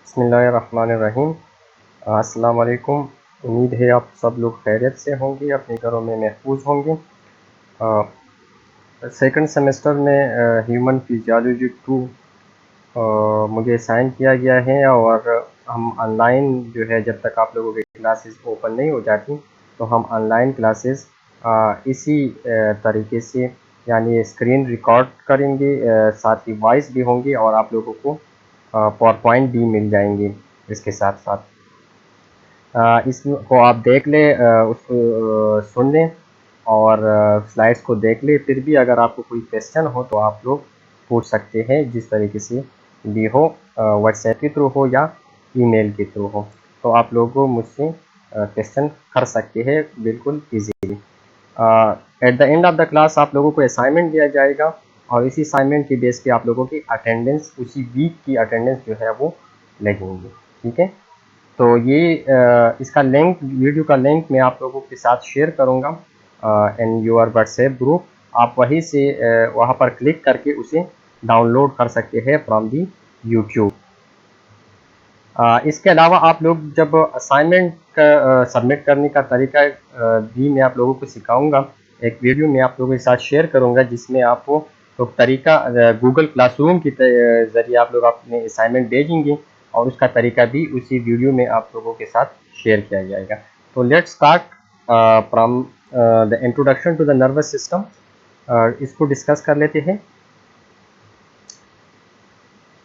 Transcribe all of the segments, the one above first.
बिस्मिल्लाहिर्रहमानिर्रहीम। अस्सलाम वालेकुम। उम्मीद है आप सब लोग खैरियत से होंगे, अपने घरों में महफूज होंगे। सेकंड सेमेस्टर में ह्यूमन फिजियोलॉजी 2 मुझे असाइन किया गया है और हम ऑनलाइन जो है, जब तक आप लोगों की क्लासेस ओपन नहीं हो जाती तो हम ऑनलाइन क्लासेस इसी तरीके से यानी स्क्रीन रिकॉर्ड करेंगे, साथ ही वॉइस भी होंगी और आप लोगों को पावर पॉइंट भी मिल जाएंगे इसके साथ साथ। इसको आप देख लें, उसको सुन लें और स्लाइड्स को देख लें। फिर भी अगर आपको कोई क्वेश्चन हो तो आप लोग पूछ सकते हैं, जिस तरीके से भी हो, व्हाट्सएप के थ्रू हो या ईमेल के थ्रू हो, तो आप लोग मुझसे क्वेश्चन कर सकते हैं बिल्कुल easily. At the end of the class आप लोगों को असाइनमेंट दिया जाएगा और इसी असाइनमेंट के बेस पे आप लोगों की अटेंडेंस, उसी वीक की अटेंडेंस जो है वो लगेंगी। ठीक है, तो ये इसका लिंक, वीडियो का लिंक मैं आप लोगों के साथ शेयर करूंगा इन योर व्हाट्सएप ग्रुप। आप वहीं से वहां पर क्लिक करके उसे डाउनलोड कर सकते हैं फ्रॉम दी यूट्यूब। इसके अलावा आप लोग जब असाइनमेंट का सबमिट करने का तरीका भी मैं आप लोगों को सिखाऊंगा। एक वीडियो मैं आप लोगों के साथ शेयर करूंगा जिसमें आपको तो तरीका गूगल क्लासरूम के ज़रिए आप लोग अपने असाइनमेंट भेजेंगे और उसका तरीका भी उसी वीडियो में आप लोगों के साथ शेयर किया जाएगा। तो let's start from the introduction to the nervous system. इसको डिस्कस कर लेते हैं।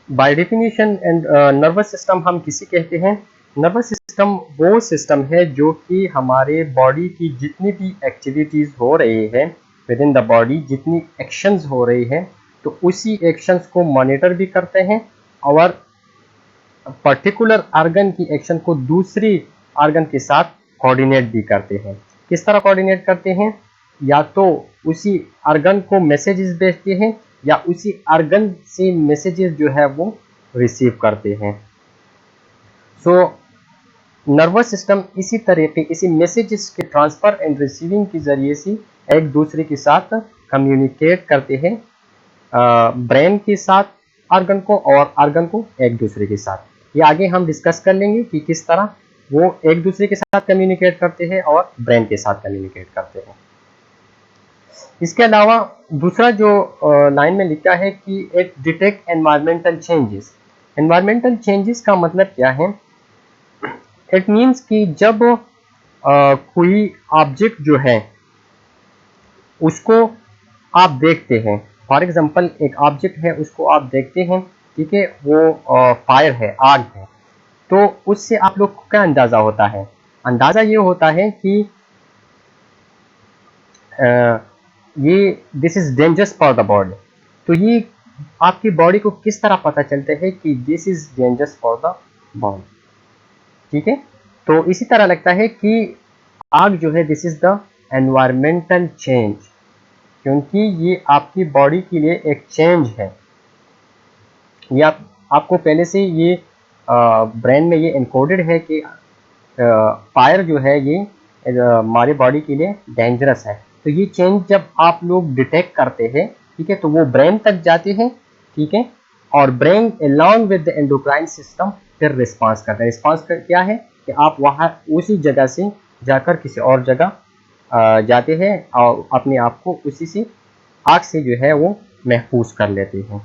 By definition and nervous system हम किसे कहते हैं? नर्वस सिस्टम वो सिस्टम है जो कि हमारे बॉडी की जितनी भी एक्टिविटीज़ हो रही है विद इन द बॉडी, जितनी एक्शंस हो रही है, तो उसी एक्शंस को मॉनिटर भी करते हैं और पर्टिकुलर ऑर्गन की एक्शन को दूसरी ऑर्गन के साथ कोऑर्डिनेट भी करते हैं। किस तरह कोऑर्डिनेट करते हैं? या तो उसी ऑर्गन को मैसेजेस भेजते हैं या उसी ऑर्गन से मैसेजेस जो है वो रिसीव करते हैं। सो नर्वस सिस्टम इसी तरीके, इसी मैसेजेस के ट्रांसफर एंड रिसीविंग के जरिए से एक दूसरे के साथ कम्युनिकेट करते हैं, ब्रेन के साथ ऑर्गन को और ऑर्गन को एक दूसरे के साथ। ये आगे हम डिस्कस कर लेंगे कि किस तरह वो एक दूसरे के साथ कम्युनिकेट करते हैं और ब्रेन के साथ कम्युनिकेट करते हैं। इसके अलावा दूसरा जो लाइन में लिखा है कि it detect environmental changes. Environmental changes का मतलब क्या है? इट मीन्स कि जब कोई ऑब्जेक्ट जो है उसको आप देखते हैं, फॉर एग्जांपल एक ऑब्जेक्ट है उसको आप देखते हैं, ठीक है, वो फायर है, आग है, तो उससे आप लोग को क्या अंदाजा होता है? अंदाजा ये होता है कि ये this is dangerous for the body. तो ये आपकी बॉडी को किस तरह पता चलता है कि this is dangerous for the body? ठीक है, तो इसी तरह लगता है कि आग जो है this is the environmental change, क्योंकि ये आपकी बॉडी के लिए एक चेंज है। ये आपको पहले से ये ब्रेन में ये इनकोडेड है कि फायर जो है ये हमारी बॉडी के लिए डेंजरस है। तो ये चेंज जब आप लोग डिटेक्ट करते हैं, ठीक है, तो वो ब्रेन तक जाते हैं, ठीक है, और brain along with the endocrine system फिर रिस्पांस करता है। रिस्पांस क्या है कि आप वहाँ उसी जगह से जाकर किसी और जगह जाते हैं और अपने आप को उसी से आग से जो है वो महफूज कर लेते हैं।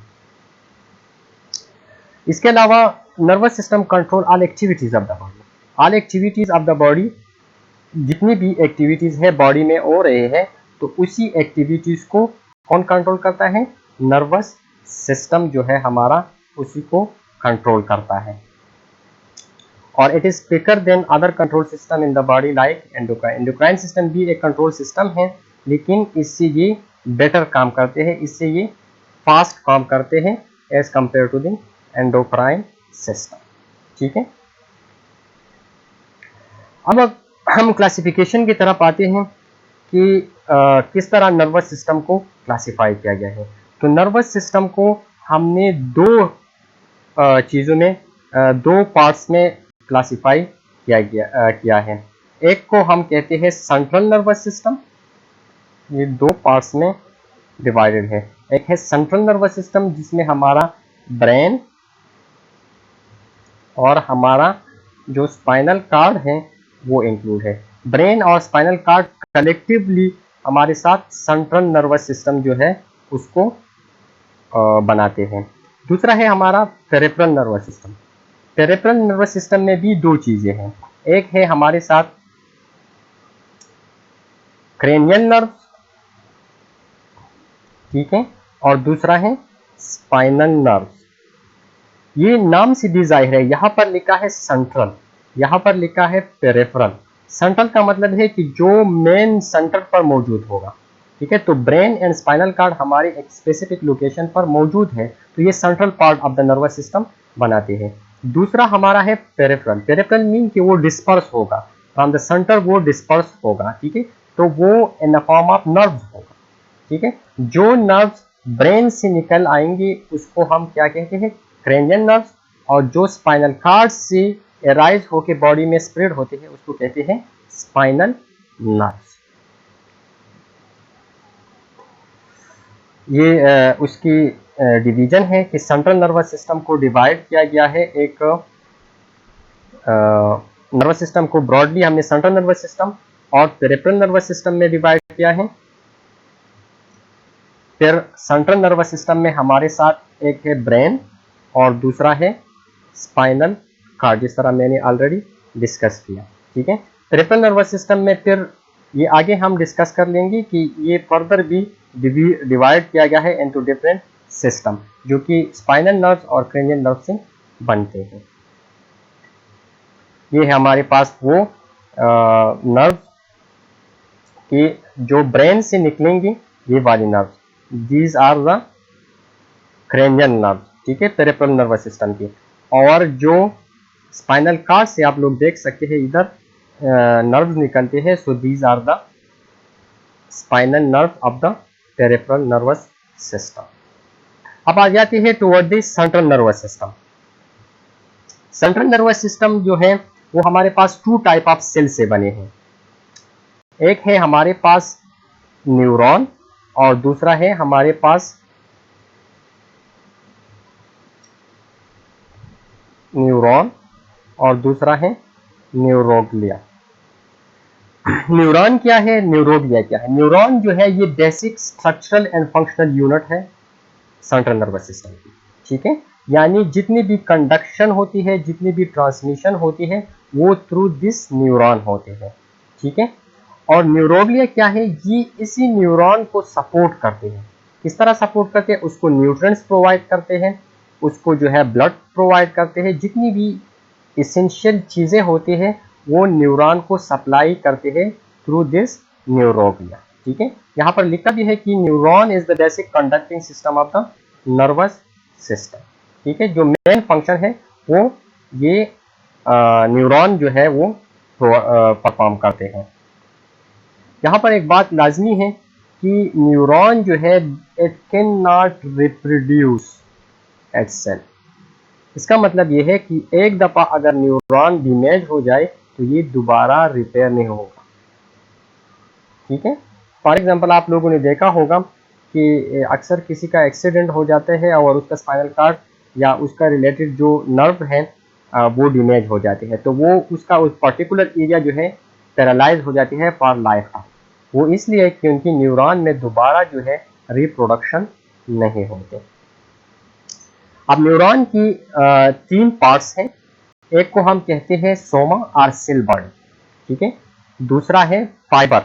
इसके अलावा nervous system control all activities of the body. All activities of the body, जितनी भी एक्टिविटीज है बॉडी में हो रहे हैं, तो उसी एक्टिविटीज को कौन कंट्रोल करता है? नर्वस सिस्टम जो है हमारा उसी को कंट्रोल करता है। और it is quicker than other control system in the body like endocrine. Endocrine system भी एक कंट्रोल सिस्टम है, लेकिन इससे ये बेटर काम करते हैं, इससे ये फास्ट काम करते हैं as compare to the endocrine system. ठीक है, अब हम क्लासिफिकेशन की तरफ आते हैं कि किस तरह नर्वस सिस्टम को क्लासिफाई किया गया है। तो नर्वस सिस्टम को हमने दो चीज़ों में, दो पार्ट्स में क्लासिफाई किया है। एक को हम कहते हैं सेंट्रल नर्वस सिस्टम, ये दो पार्ट्स में डिवाइडेड है। एक है सेंट्रल नर्वस सिस्टम जिसमें हमारा ब्रेन और हमारा जो स्पाइनल कार्ड है वो इंक्लूड है। ब्रेन और स्पाइनल कार्ड कलेक्टिवली हमारे साथ सेंट्रल नर्वस सिस्टम जो है उसको बनाते हैं। दूसरा है हमारा peripheral nervous system. Peripheral nervous system में भी दो चीजें हैं, एक है हमारे साथ क्रेनियल नर्व, ठीक है, और दूसरा है स्पाइनल नर्व। ये नाम से भी जाहिर है, यहां पर लिखा है सेंट्रल, यहां पर लिखा है पेरिफेरल। सेंट्रल का मतलब है कि जो मेन सेंटर पर मौजूद होगा, ठीक है। तो ब्रेन एंड स्पाइनल कार्ड हमारे एक स्पेसिफिक लोकेशन पर मौजूद है, तो ये central part of the nervous system बनाते हैं। दूसरा हमारा है पेरिफेरल। पेरिफेरल मीन कि वो डिस्पर्स होगा फ्रॉम द सेंटर, वो डिस्पर्स होगा, ठीक है। तो वो in the form of nerves होगा, ठीक है। जो नर्व्स ब्रेन से निकल आएंगे उसको हम क्या कहते हैं, क्रेनियल नर्व्स, और जो स्पाइनल कार्ड से एराइज होके बॉडी में स्प्रेड होते हैं उसको कहते हैं स्पाइनल नर्व्स। ये उसकी डिवीजन है कि सेंट्रल नर्वस सिस्टम को डिवाइड किया गया है। एक नर्वस सिस्टम को ब्रॉडली हमने सेंट्रल नर्वस सिस्टम और पेरिफेरल नर्वस सिस्टम में डिवाइड किया है। फिर सेंट्रल नर्वस सिस्टम में हमारे साथ एक है ब्रेन और दूसरा है स्पाइनल कार्ड, जिस तरह मैंने ऑलरेडी डिस्कस किया, ठीक है। पेरिफेरल नर्वस सिस्टम में फिर ये आगे हम डिस्कस कर लेंगे कि ये फर्दर भी डिवाइड किया गया है इनटू डिफरेंट सिस्टम, जो कि स्पाइनल नर्व्स और क्रेनियल नर्व से बनते हैं। ये है हमारे पास वो नर्व कि जो ब्रेन से निकलेंगे, ये वाली nerve, these are the cranial nerve, ठीक है, पेरिफेरल नर्वस सिस्टम की। और जो स्पाइनल कार्ड से आप लोग देख सकते हैं इधर नर्व्स निकलते हैं, so these are the spinal nerve of the peripheral nervous system. अब आ जाते हैं toward the central nervous system. Central nervous system जो है वो हमारे पास टू टाइप ऑफ सेल से बने हैं। एक है हमारे पास न्यूरॉन और दूसरा है हमारे पास न्यूरॉन और दूसरा है न्यूरोग्लिया। न्यूरॉन क्या है, न्यूरोग्लिया क्या है? न्यूरॉन जो है ये basic structural and functional unit है सेंट्रल नर्वस सिस्टम की, ठीक है। यानी जितनी भी कंडक्शन होती है, जितनी भी ट्रांसमिशन होती है, वो थ्रू दिस न्यूरॉन होते हैं, ठीक है। और न्यूरोग्लिया क्या है, ये इसी न्यूरॉन को सपोर्ट करते हैं। किस तरह सपोर्ट करते हैं? उसको न्यूट्रिएंट्स प्रोवाइड करते हैं, उसको जो है ब्लड प्रोवाइड करते हैं, जितनी भी इसेंशियल चीजें होती हैं वो न्यूरॉन को सप्लाई करते हैं थ्रू दिस न्यूरोग्लिया, ठीक है। यहाँ पर लिखा भी है कि neuron is the basic conducting system of the nervous system, ठीक है। जो मेन फंक्शन है वो ये न्यूरॉन जो है वो परफॉर्म करते हैं। यहाँ पर एक बात लाजमी है कि न्यूरॉन जो है it can not reproduce itself. इसका मतलब यह है कि एक दफा अगर न्यूरॉन डैमेज हो जाए तो ये दोबारा रिपेयर नहीं होगा, ठीक है। फॉर एग्जांपल आप लोगों ने देखा होगा कि अक्सर किसी का एक्सीडेंट हो जाता है और उसका स्पाइनल कार्ड या उसका रिलेटेड जो नर्व है वो डैमेज हो जाते हैं, तो वो उसका उस पर्टिकुलर एरिया जो है पैरालाइज हो जाती है फॉर लाइफ। वो इसलिए कि उनकी न्यूरॉन में दोबारा जो है रिप्रोडक्शन नहीं होते। अब न्यूरॉन की तीन पार्ट्स हैं। एक को हम कहते हैं सोमा और सेल बॉडी, ठीक है। दूसरा है फाइबर।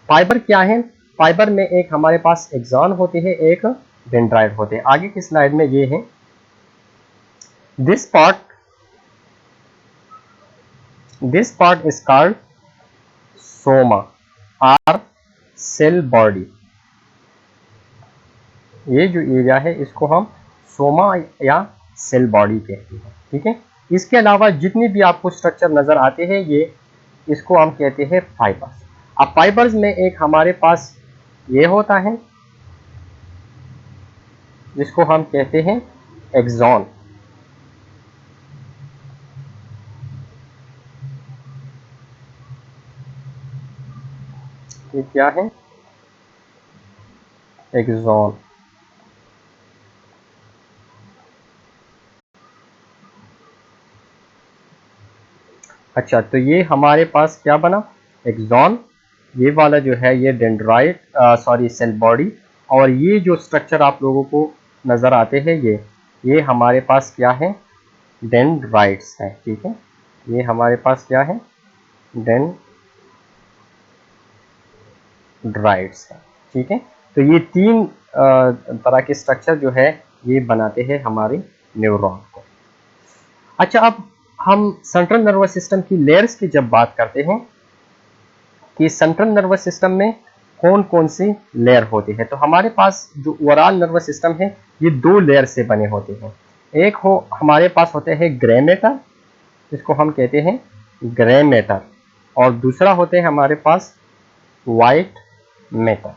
फाइबर क्या है? फाइबर में एक हमारे पास एक्सॉन होते हैं, एक डेंड्राइट होते हैं। आगे की स्लाइड में ये है। This part is called Soma और सेल बॉडी। ये जो एरिया है इसको हम सोमा या सेल बॉडी कहते हैं, ठीक है। इसके अलावा जितने भी आपको स्ट्रक्चर नजर आते हैं ये इसको हम कहते हैं फाइबर्स। अब फाइबर्स में एक हमारे पास ये होता है जिसको हम कहते हैं एक्सॉन। ये क्या है? एक्सॉन। अच्छा, तो ये हमारे पास क्या बना, एक्सॉन, ये वाला जो है ये डेंड्राइट, सॉरी सेल बॉडी, और ये जो स्ट्रक्चर आप लोगों को नज़र आते हैं ये हमारे पास क्या है, डेंड्राइट्स है। ठीक है, ये हमारे पास क्या है, डेंड्राइट्स है। ठीक है, तो ये तीन तरह के स्ट्रक्चर जो है ये बनाते हैं हमारे न्यूरॉन को। अच्छा, अब हम सेंट्रल नर्वस सिस्टम की लेयर्स की जब बात करते हैं कि सेंट्रल नर्वस सिस्टम में कौन कौन सी लेयर होती है, तो हमारे पास जो ओवरऑल नर्वस सिस्टम है ये दो लेयर से बने होते हैं। एक हमारे पास होते हैं ग्रे मैटर, इसको हम कहते हैं ग्रे मैटर, और दूसरा होते हैं हमारे पास वाइट मैटर।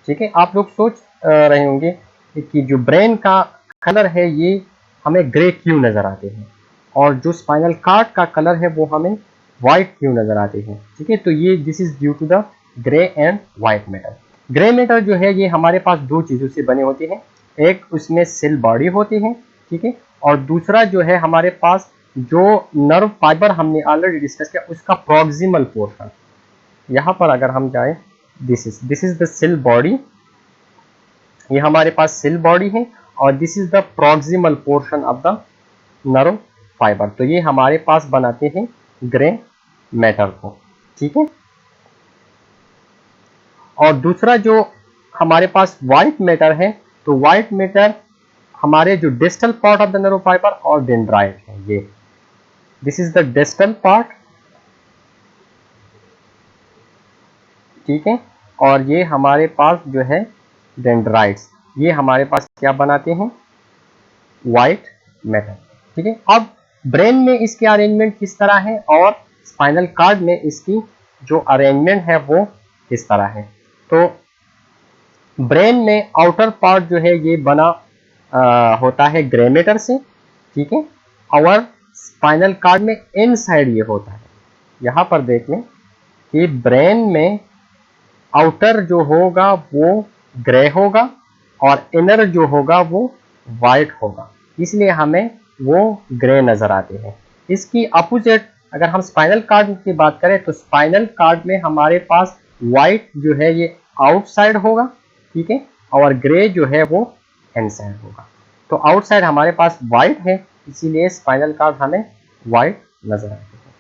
ठीक है, आप लोग सोच रहे होंगे कि जो ब्रेन का कलर है ये हमें ग्रे क्यों नजर आते हैं, और जो स्पाइनल कार्ड का कलर है वो हमें व्हाइट क्यों नजर आते हैं। ठीक है, तो ये this is due to the grey and white matter. Grey matter जो है ये हमारे पास दो चीजों से बने होते हैं, एक उसमें सेल बॉडी होती है, ठीक है, और दूसरा जो है हमारे पास जो नर्व फाइबर हमने ऑलरेडी डिस्कस किया उसका प्रॉक्सिमल पोर्शन। यहां पर अगर हम जाए, this is the cell body, ये हमारे पास सेल बॉडी है, और this is the proximal portion of the nerve fibre. तो ये हमारे पास बनाते हैं ग्रे मैटर को। ठीक है, और दूसरा जो हमारे पास व्हाइट मैटर है, तो व्हाइट मैटर हमारे जो distal part of the nerve fibre और डेंड्राइट है, ये this is the distal part. ठीक है, और ये हमारे पास जो है डेंड्राइट्स, ये हमारे पास क्या बनाते हैं, व्हाइट मैटर। ठीक है, अब ब्रेन में इसकी अरेंजमेंट किस तरह है और स्पाइनल कार्ड में इसकी जो अरेंजमेंट है वो किस तरह है। तो ब्रेन में आउटर पार्ट जो है ये बना होता है ग्रे मैटर से। ठीक है, और स्पाइनल कार्ड में इनसाइड ये होता है। यहां पर देख लें कि ब्रेन में आउटर जो होगा वो ग्रे होगा और इनर जो होगा वो वाइट होगा, इसलिए हमें वो ग्रे नजर आते हैं। इसकी अपोजिट अगर हम स्पाइनल कार्ड की बात करें तो स्पाइनल कार्ड में हमारे पास वाइट जो है ये आउटसाइड होगा, ठीक है, और ग्रे जो है वो इनसाइड होगा। तो आउटसाइड हमारे पास वाइट है, इसीलिए स्पाइनल कार्ड हमें वाइट नजर आते हैं।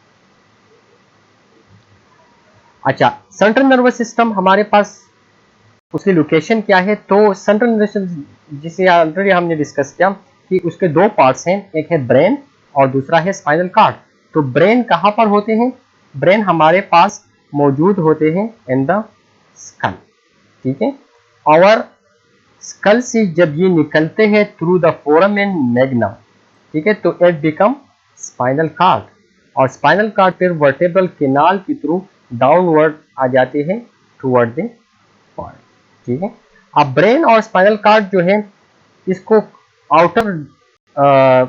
अच्छा, सेंट्रल नर्वस सिस्टम हमारे पास उसकी लोकेशन क्या है, तो सेंट्रल नर्वस जिसे ऑलरेडी हमने डिस्कस किया कि उसके दो पार्ट्स हैं, एक है ब्रेन और दूसरा है स्पाइनल कार्ड। तो ब्रेन कहाँ पर होते हैं, ब्रेन हमारे पास मौजूद होते हैं इन द स्कल। ठीक है, और स्कल से जब ये निकलते हैं थ्रू द फोरामेन मैग्नम, ठीक है, तो इट बिकम स्पाइनल कार्ड, और स्पाइनल कार्ड फिर वर्टेब्रल कैनाल के थ्रू डाउनवर्ड आ जाते हैं टुवर्ड द पॉइंट। ठीक है, अब ब्रेन और स्पाइनल कार्ड जो है इसको आउटर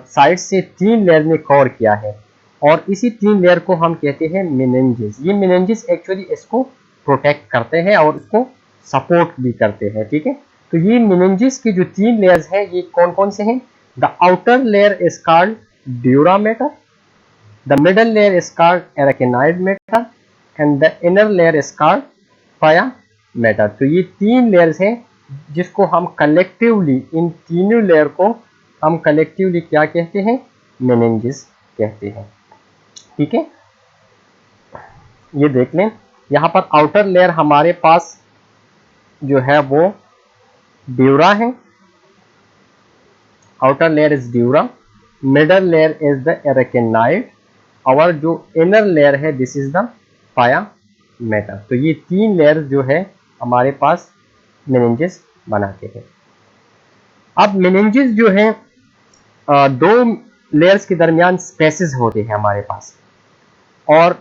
साइड से तीन लेयर में कवर किया है, और इसी तीन लेयर को हम कहते हैं मेनिंजेस। ये मेनिंजेस एक्चुअली इसको प्रोटेक्ट करते हैं और उसको सपोर्ट भी करते हैं। ठीक है, तो ये मेनिंजेस की जो तीन लेयर्स हैं ये कौन कौन से हैं, the outer layer is called dura mater, the middle layer is called arachnoid matter, and the inner layer is called पाया मैटर। तो ये तीन लेयर्स हैं जिसको हम कलेक्टिवली, इन तीनों लेयर को हम कलेक्टिवली क्या कहते हैं, मेनिंजेस कहते हैं। ठीक है, ये देख लें यहां पर आउटर लेयर हमारे पास जो है वो ड्यूरा है, outer layer is dura, middle layer is the arachnoid, और जो इनर लेयर है दिस इज द पाया मैटर। तो ये तीन लेयर जो है हमारे पास मेनिंजेस बनाते हैं। अब मेनिंजेस जो है दो लेयर्स के दरमियान स्पेसेस होते हैं हमारे पास, और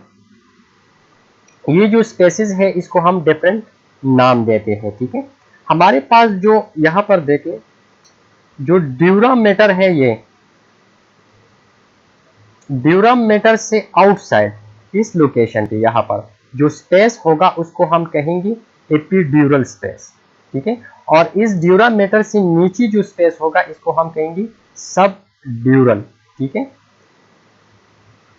ये जो स्पेसेस है इसको हम डिफरेंट नाम देते हैं। ठीक है, हमारे पास जो यहां पर देखें जो ड्यूरा मैटर है, ये ड्यूरा मैटर से आउटसाइड इस लोकेशन पे यहां पर जो स्पेस होगा उसको हम कहेंगे एपिड्यूरल स्पेस। ठीक है, और इस ड्यूरा मैटर से नीचे जो स्पेस होगा इसको हम कहेंगे सब ड्यूरल। ठीक है,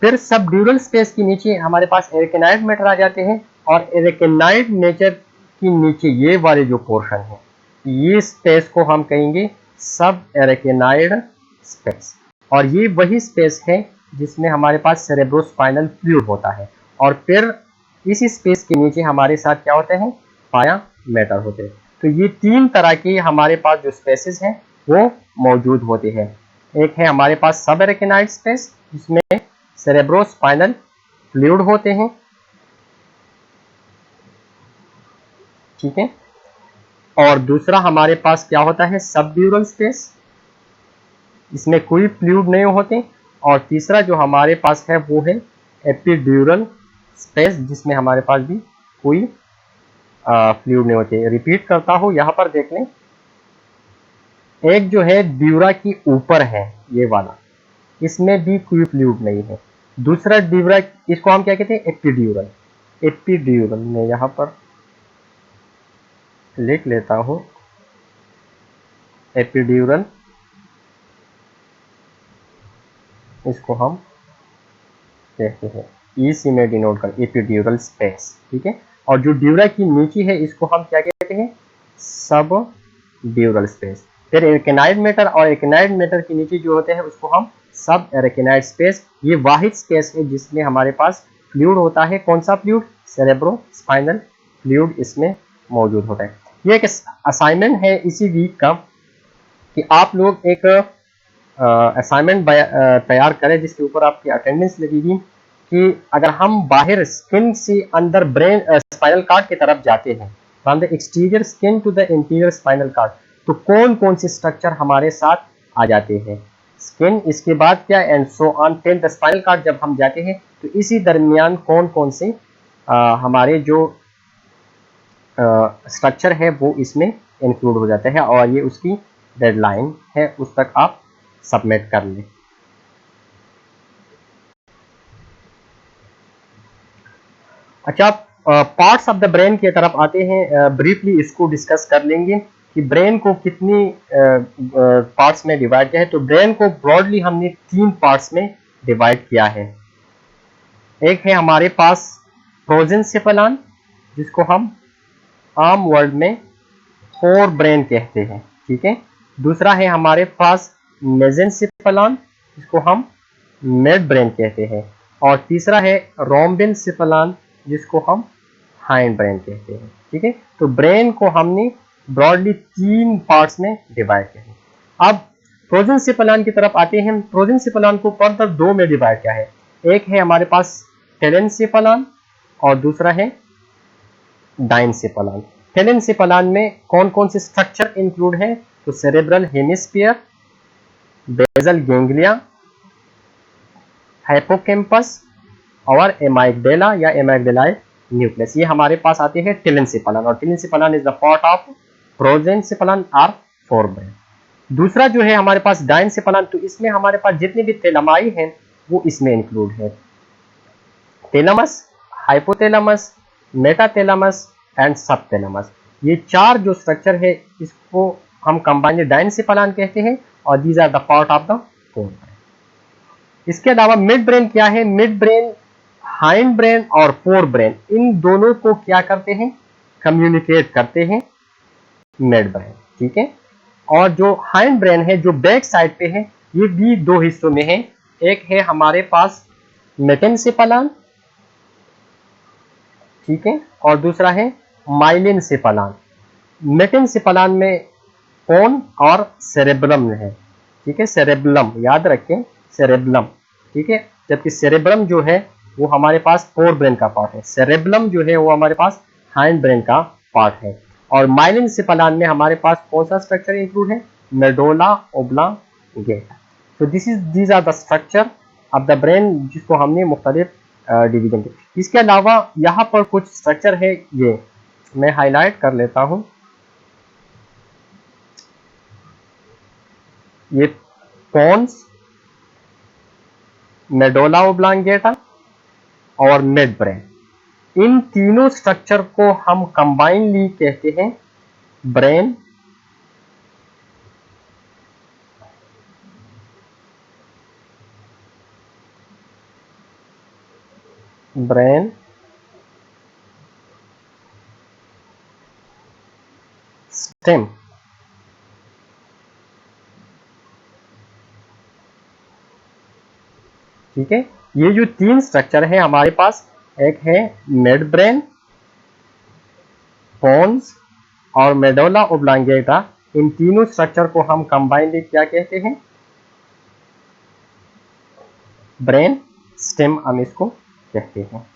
फिर सब ड्यूरल स्पेस के नीचे हमारे पास एरेकेनाइड मैटर आ जाते हैं, और एरेकेनाइड नेचर के नीचे ये वाले जो पोर्शन है, ये स्पेस को हम कहेंगे सब एरेकेनाइड स्पेस। और ये वही स्पेस है जिसमें हमारे पास सेरेब्रोस्पाइनल फ्लूइड होता है। और फिर इस स्पेस के नीचे हमारे साथ क्या होते हैं, पाया मैटर होते हैं। तो ये तीन तरह के हमारे पास जो स्पेसेस हैं वो मौजूद होते हैं। एक है हमारे पास सब एरेकेनाइड स्पेस जिसमें सेरेब्रोस्पाइनल फ्लूइड होते हैं, ठीक है। और दूसरा हमारे पास क्या होता है, सबड्यूरल स्पेस, इसमें कोई फ्लूइड नहीं होते। और तीसरा जो हमारे पास है वो है एपिड्यूरल स्पेस, जिसमें हमारे पास भी कोई फ्लूइड नहीं होते। रिपीट करता हूं, यहां पर देख लें, एक जो है ड्यूरा की ऊपर है ये वाला, इसमें भी कोई फ्लूइड नहीं है। दूसरा ड्यूरा, इसको हम क्या कहते हैं, एपिड्यूरल। एपिड्यूरल में यहां पर लिख लेता हूं, एपिड्यूरल, इसको हम कहते हैं ई सी में डिनोट कर, एपिड्यूरल स्पेस, ठीक है। और जो ड्यूरा की नीचे है इसको हम क्या कहते हैं, सब ड्यूरल स्पेस। फिर एरेकेनाइड मैटर, और एरेकेनाइड मैटर के नीचे जो होते हैं उसको हम सब एरेकेनाइड स्पेस। ये वाहिद स्पेस है जिसमें हमारे पास फ्लूइड होता है। कौन सा फ्लूइड, सेरेब्रोस्पाइनल फ्लूइड इसमें मौजूद होता है। ये एक असाइनमेंट है इसी वीक का कि आप लोग एक असाइनमेंट तैयार करें जिसके ऊपर आपकी अटेंडेंस लगेगी कि अगर हम बाहर स्किन से अंदर ब्रेन स्पाइनल कार्ड की तरफ जाते हैं, from the exterior skin to the interior spinal cord, तो कौन कौन से स्ट्रक्चर हमारे साथ आ जाते हैं, स्किन, इसके बाद क्या, and so on, till the spinal cord जब हम जाते हैं तो इसी दरमियान कौन कौन से हमारे जो स्ट्रक्चर है वो इसमें इंक्लूड हो जाता है। और ये उसकी डेडलाइन है, उस तक आप सबमिट कर लें। अच्छा, पार्ट्स ऑफ द ब्रेन की तरफ आते हैं। ब्रीफली इसको डिस्कस कर लेंगे कि ब्रेन को कितनी पार्ट्स में डिवाइड किया है। तो ब्रेन को ब्रॉडली हमने 3 पार्ट्स में डिवाइड किया है। एक है हमारे पास प्रोजेंसेफेलॉन, जिसको हम आम वर्ड में फोर ब्रेन कहते हैं, ठीक है। दूसरा है हमारे पास मेसेंसेफेलॉन, जिसको हम मिड ब्रेन कहते हैं। और तीसरा है रोम्बेनसेफेलॉन, जिसको हम हाइंड ब्रेन कहते हैं, ठीक है। तो ब्रेन को हमने ब्रॉडली 3 पार्ट्स में डिवाइड किया है। अब प्रोजेंसेफेलॉन की तरफ आते हैं। प्रोजेंसेफेलॉन को फर्दर 2 में डिवाइड किया है। एक है हमारे पास टेलेनसेफेलॉन और दूसरा है डाइनसेफेलॉन। टेलेनसेफेलॉन में कौन कौन से स्ट्रक्चर इंक्लूड है, तो सेरेब्रल हेमिस्फीयर, बेसल गैंग्लिया, हाइपोकैम्पस और एमाइगडेला या एमाइगडेलाइ न्यूक्लियस, ये हमारे पास आते हैं टेलेनसेफेलॉन। और telencephalon is the part of prosencephalon or forebrain. दूसरा जो है हमारे पास डाइनसेफेलॉन, तो इसमें हमारे पास जितने भी थैलेमाई हैं वो इसमें इंक्लूड है। Thalamus, hypothalamus, metathalamus and subthalamus, ये 4 जो स्ट्रक्चर है इसको हम कंबाइंड डाइनसेफेलॉन कहते हैं। और these are the part of the forebrain. इसके अलावा मिड ब्रेन क्या है, मिड ब्रेन हाइंड ब्रेन और फोर ब्रेन, इन दोनों को क्या करते हैं, कम्युनिकेट करते हैं मिड ब्रेन, ठीक है। और जो हाइंड ब्रेन है जो बैक साइड पे है, ये भी 2 हिस्सों में है। एक है हमारे पास मेटेनसेफेलॉन, ठीक है, और दूसरा है माइलिनसेफेलॉन। मेटेनसेफेलॉन में कोन और सेरेब्रम है, ठीक है, सेरेब्रम याद रखें, सेरेब्रम, ठीक है। जबकि सेरेब्रम जो है वो हमारे पास फोर ब्रेन का पार्ट है, सेरेब्रम जो है वो हमारे पास हाइंड ब्रेन का पार्ट है। और माइलिनसेफेलॉन में हमारे पास कौन सा स्ट्रक्चर इंक्लूड है, मेडुला ओब्लांगेटा। तो these are the structure of the brain, जिसको हमने मुख्तलिफ डिवीजन किए। इसके अलावा यहाँ पर कुछ स्ट्रक्चर है, ये मैं हाईलाइट कर लेता हूँ। ये पोन्स, मेडुला ओब्लांगेटा और मिड ब्रेन, इन तीनों स्ट्रक्चर को हम कंबाइनली कहते हैं ब्रेन ब्रेन स्टेम। ठीक है, ये जो तीन स्ट्रक्चर है हमारे पास, एक है मिड ब्रेन, पोन्स और मेडुला ओब्लांगेटा, इन तीनों स्ट्रक्चर को हम कंबाइंडली क्या कहते हैं? ब्रेन स्टेम हम इसको कहते हैं।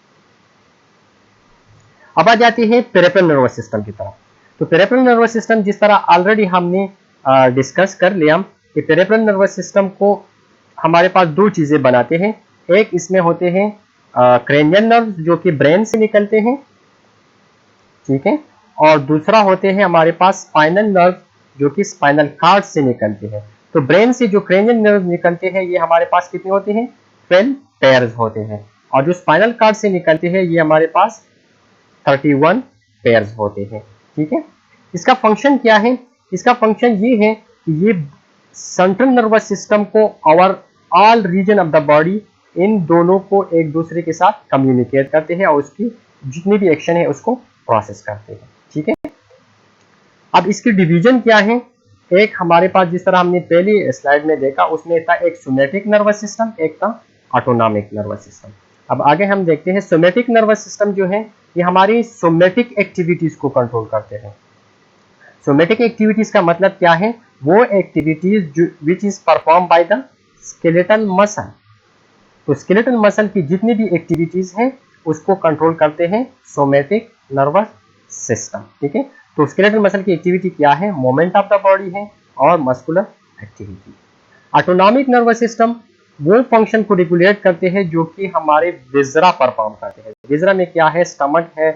अब आ जाती है पेरिफेरल नर्वस सिस्टम की तरफ। तो पेरिफेरल नर्वस सिस्टम जिस तरह ऑलरेडी हमने डिस्कस कर लिया कि पेरिफेरल नर्वस सिस्टम को हमारे पास दो चीजें बनाते हैं। एक इसमें होते हैं क्रेनियल नर्व जो कि ब्रेन से निकलते हैं, ठीक है, और दूसरा होते हैं हमारे पास स्पाइनल नर्व जो कि स्पाइनल कार्ड से निकलते हैं। तो ब्रेन से जो क्रेनियल नर्व निकलते हैं ये हमारे पास कितने होते हैं? 12 पेयर्स होते हैं, और जो स्पाइनल कार्ड से निकलते हैं ये हमारे पास 31 पेयर्स होते हैं। ठीक है, इसका फंक्शन क्या है? इसका फंक्शन ये है कि ये सेंट्रल नर्वस सिस्टम को और all region of the body, इन दोनों को एक दूसरे के साथ कम्युनिकेट करते हैं और उसकी जितनी भी एक्शन है उसको प्रोसेस करते हैं। ठीक है, अब इसकी डिवीजन क्या है? एक हमारे पास जिस तरह हमने पहली स्लाइड में देखा उसमें था एक सोमैटिक नर्वस सिस्टम, एक था ऑटोनॉमिक नर्वस सिस्टम। अब आगे हम देखते हैं सोमैटिक नर्वस सिस्टम जो है ये हमारी सोमैटिक एक्टिविटीज को कंट्रोल करते हैं। सोमैटिक एक्टिविटीज का मतलब क्या है? वो activities which is perform by the skeletal muscle. तो स्केलेटल मसल की जितनी भी एक्टिविटीज हैं उसको कंट्रोल करते हैं सोमैटिक नर्वस सिस्टम। ठीक है, तो स्केलेटल मसल की एक्टिविटी क्या है? मूवमेंट ऑफ द बॉडी है और muscular activity. Autonomic nervous system वो फंक्शन को रेगुलेट करते हैं जो कि हमारे विजरा परफॉर्म करते हैं। विजरा में क्या है? स्टमक है,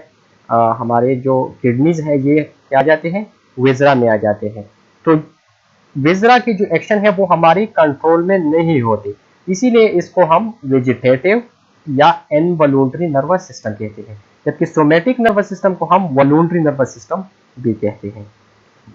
हमारे जो किडनीज है ये क्या आ जाते हैं? विजरा में आ जाते हैं। तो विजरा की जो एक्शन है वो हमारी कंट्रोल में नहीं होती, इसीलिए इसको हम वेजिटेटिव या इनवॉलंटरी नर्वस सिस्टम कहते हैं, जबकि सोमैटिक नर्वस सिस्टम को हम वॉलंटरी नर्वस सिस्टम भी कहते हैं।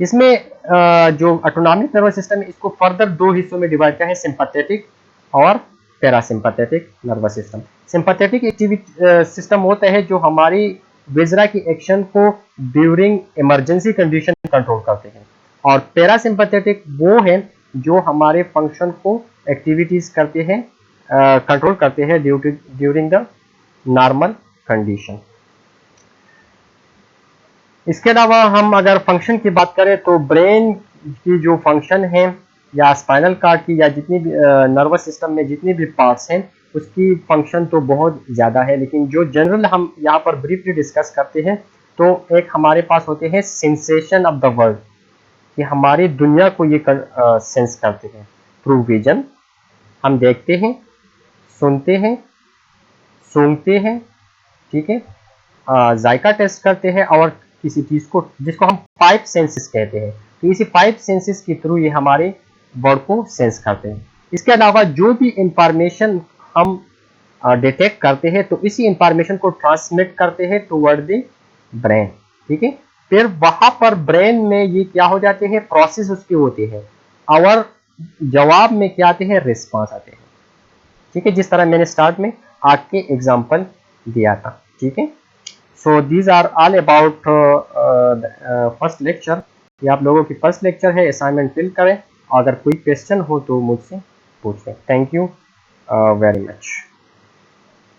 इसमें जो ऑटोनॉमिक नर्वस सिस्टम है इसको फर्दर दो हिस्सों में डिवाइड किया है, सिंपैथेटिक और parasympathetic nervous system. Sympathetic activity system होता है जो हमारी विजरा की एक्शन को ड्यूरिंग इमरजेंसी कंडीशन कंट्रोल करते हैं, और पैरासिम्पैथेटिक वो है जो हमारे फंक्शन को एक्टिविटीज करते हैं, कंट्रोल करते हैं ड्यूरिंग द नॉर्मल कंडीशन। इसके अलावा हम अगर फंक्शन की बात करें तो ब्रेन की जो फंक्शन है या स्पाइनल कार्ड की या जितनी भी नर्वस सिस्टम में जितनी भी पार्ट्स हैं उसकी फंक्शन तो बहुत ज़्यादा है, लेकिन जो जनरल हम यहाँ पर ब्रीफली डिस्कस करते हैं तो एक हमारे पास होते हैं सेंसेशन ऑफ द वर्ल्ड, कि हमारी दुनिया को ये सेंस करते हैं थ्रू विजन। हम देखते हैं, सुनते हैं, सूंघते हैं, ठीक है, जायका टेस्ट करते हैं और किसी चीज को जिसको हम फाइव सेंसेस कहते हैं, तो इसी फाइव सेंसेस के थ्रू ये हमारे वर्ड को सेंस करते हैं। इसके अलावा जो भी इंफॉर्मेशन हम डिटेक्ट करते हैं तो इसी इंफॉर्मेशन को ट्रांसमिट करते हैं टुवर्ड द ब्रेन। ठीक है, फिर वहां पर ब्रेन में ये क्या हो जाते हैं? प्रोसेस उसके होते हैं और जवाब में क्या आते हैं? रिस्पॉन्स आते हैं। ठीक है, जिस तरह मैंने स्टार्ट में आग के एग्जाम्पल दिया था। ठीक है, so these are all about first lecture. ये आप लोगों की फर्स्ट लेक्चर है, असाइनमेंट फिल करें, अगर कोई क्वेश्चन हो तो मुझसे पूछें। Thank you very much.